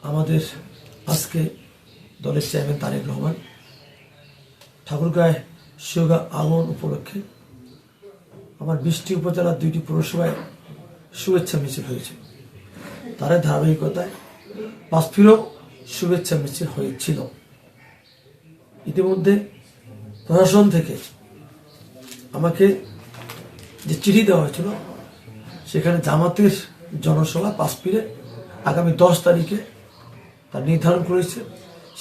আমাদের আজকে দলের চেয়ারম্যান তারেক রহমান ঠাকুরগাঁয় শিওগা আগমন উপলক্ষে আমার 20টি উপজেলার 2টি পৌরসভায় শুভেচ্ছা মিছিল হয়েছে। তার ধারাবাহিকতায় পাঁচফিরও শুভেচ্ছা মিছিল হয়েছিল। ইতিমধ্যে প্রশাসন থেকে আমাকে যে চিঠি দেওয়া হয়েছিল সেখানে জামাতের জনসভা পাঁচফিরে আগামী 10 তারিখে তার নির্ধারণ করেছে।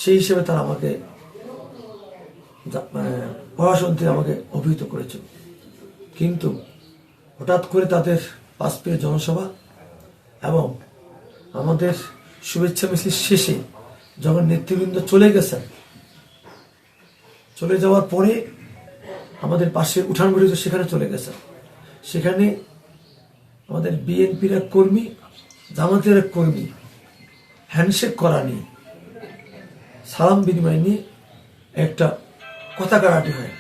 সেই হিসেবে তারা আমাকে প্রশাসন থেকে আমাকে অভিহিত করেছিল। কিন্তু হঠাৎ করে তাদের পাঁচফিরে জনসভা এবং আমাদের শুভেচ্ছা মিছিল শেষে যখন নেতৃবৃন্দ চলে গেছেন, চলে যাওয়ার পরে আমাদের পাশে উঠান বসেছে, সেখানে চলে গেছেন। সেখানে আমাদের বিএনপির এক কর্মী, জামাতের এক কর্মী হ্যান্ডশেক করা নিয়ে, সালাম বিনিময় নিয়ে একটা কথা কাটাকাটি হয়।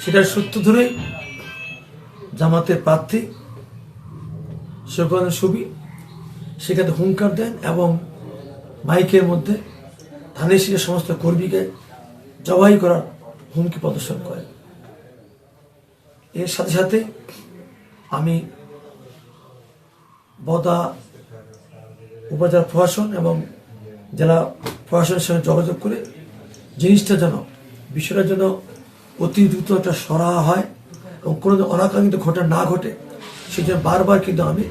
সেটার সূত্র ধরে জামাতের প্রার্থী শফিউল সুবি সেখানে হুঙ্কার দেন এবং মাইকের মধ্যে ধানের শীষের সমস্ত কর্মীকে জবাই করার হুমকি প্রদর্শন করেন। এর সাথে সাথে আমি বদা উপজেলা প্রশাসন এবং জেলা প্রশাসনের সঙ্গে যোগাযোগ করে জিনিসটা যেন, বিষয়টা যেন অতি দ্রুত একটা সরা হয় এবং কোনো অনাকাঙ্ক্ষিত ঘটনা না ঘটে, সেই জন্য বারবার কিন্তু আমি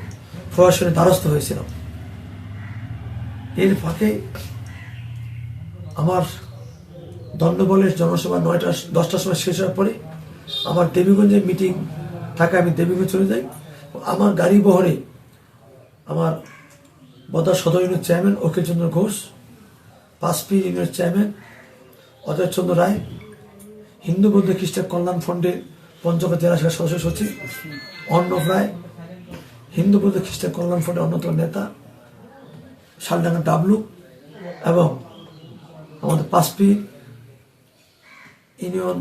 প্রশাসনের দ্বারস্থ হয়েছিলাম। এর ফাঁকে আমার দণ্ডবলের জনসভা 9টা-10টার সময় শেষ হওয়ার পরে আমার দেবীগঞ্জের মিটিং থাকে, আমি দেবীগঞ্জ চলে যাই। আমার গাড়ি বহরে আমার বদা সদর ইউনিয়নের চেয়ারম্যান অখিলচন্দ্র ঘোষ, পাঁচফির ইউনিয়নের চেয়ারম্যান অজয় চন্দ্র রায়, হিন্দু বৌদ্ধ খ্রিস্টান কল্যাণ ফ্রন্টের পঞ্চগড় জেলা শাখার সদস্য সচিব অর্ণব রায়, হিন্দু বৌদ্ধ খ্রিস্টান কল্যাণ ফ্রন্টের অন্যতম নেতা শালডাঙ্গা ডাবলু এবং আমাদের পাঁচফির ইউনিয়ন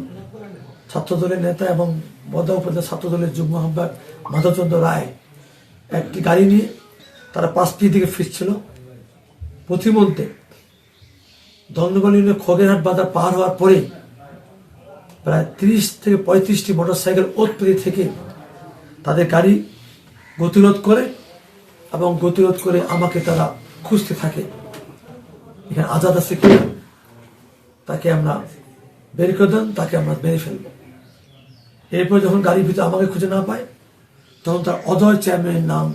ছাত্রদলের নেতা এবং বদা উপজেলা ছাত্রদলের যুগ্ম আহ্বায়ক মাধবচন্দ্র রায় একটি গাড়ি নিয়ে তারা পাঁচফির দিকে ফিরছিল। পথিমধ্যে দণ্ডগোল ইউনিয়নের খগেরহাট বাজার পার হওয়ার পরে প্রায় 30 থেকে 35টি মোটরসাইকেল ওতপেতে থেকে তাদের গাড়ি গতিরোধ করে এবং গতিরোধ করে আমাকে তারা খুঁজতে থাকে। এখানে আজাদ আছে কিনা তাকে আমরা বের করে দেন, তাকে আমরা মেরে ফেলব। এরপর যখন গাড়ির ভিতরে আমাকে খুঁজে না পায়, তখন তার অজয় চেয়ারম্যানের নাম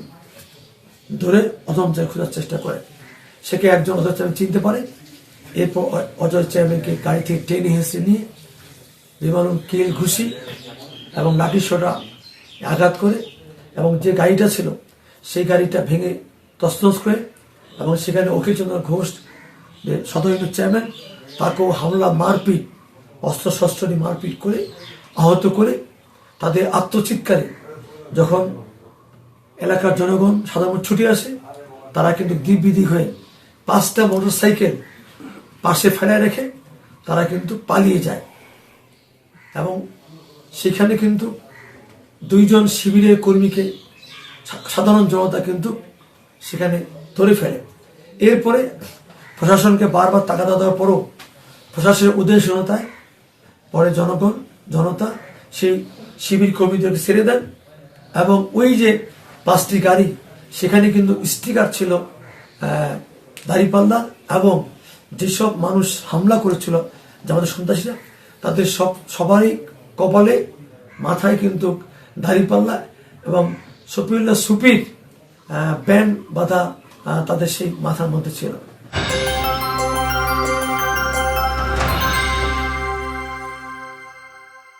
ধরে অজয় চেয়ারম্যান খোঁজার চেষ্টা করে। সেকে একজন অজয় চেয়ারম্যান চিনতে পারে। এরপর অজয় চেয়ারম্যানকে গাড়ি থেকে টেনে হেসে নিয়ে বিমানুল কিল ঘুষি এবং লাঠি সোটা আঘাত করে এবং যে গাড়িটা ছিল সেই গাড়িটা ভেঙে তছনছ করে এবং সেখানে অখিলচন্দ্র ঘোষ সদর ইউনিয়ন চেয়ারম্যান তাকেও হামলা, মারপিট, অস্ত্রশস্ত্র নিয়ে মারপিট করে আহত করে তাদের আত্মচিৎকারে যখন এলাকার জনগণ সাধারণ ছুটে আসে, তারা কিন্তু দিকবিদিক হয়ে 5টা মোটরসাইকেল পাশে ফেলে রেখে তারা কিন্তু পালিয়ে যায় এবং সেখানে কিন্তু 2 জন শিবিরের কর্মীকে সাধারণ জনতা কিন্তু সেখানে ধরে ফেলে। এরপরে প্রশাসনকে বারবার তাগাদা দেওয়ার পরও প্রশাসনের উদাসীনতায় পরে জনতা সেই শিবির কর্মীদেরকে ছেড়ে দেন এবং ওই যে 5টি গাড়ি সেখানে কিন্তু স্টিকার ছিল দাঁড়িপাল্লা এবং যেসব মানুষ হামলা করেছিল যে আমাদের সন্ত্রাসীরা, তাদের সবারই কপালে মাথায় কিন্তু দাঁড়িপাল্লা এবং শফিউল্লাহ সুপির ব্যান্ড বাঁধা তাদের সেই মাথার মধ্যে ছিল।